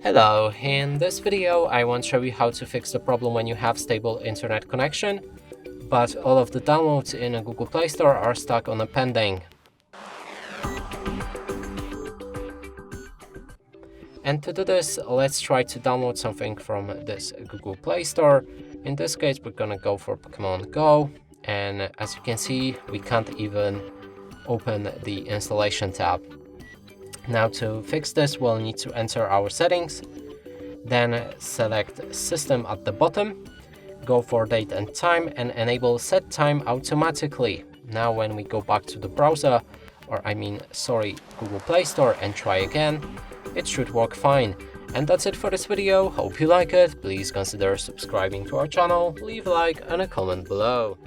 Hello, in this video I want to show you how to fix the problem when you have stable internet connection, but all of the downloads in a Google Play Store are stuck on a pending. And to do this, let's try to download something from this Google Play Store. In this case, we're gonna go for Pokemon Go, and as you can see, we can't even open the installation tab. Now to fix this, we'll need to enter our settings, then select System at the bottom, go for Date and Time and enable Set Time automatically. Now when we go back to the browser, Google Play Store and try again, it should work fine. And that's it for this video. Hope you like it. Please consider subscribing to our channel, leave a like and a comment below.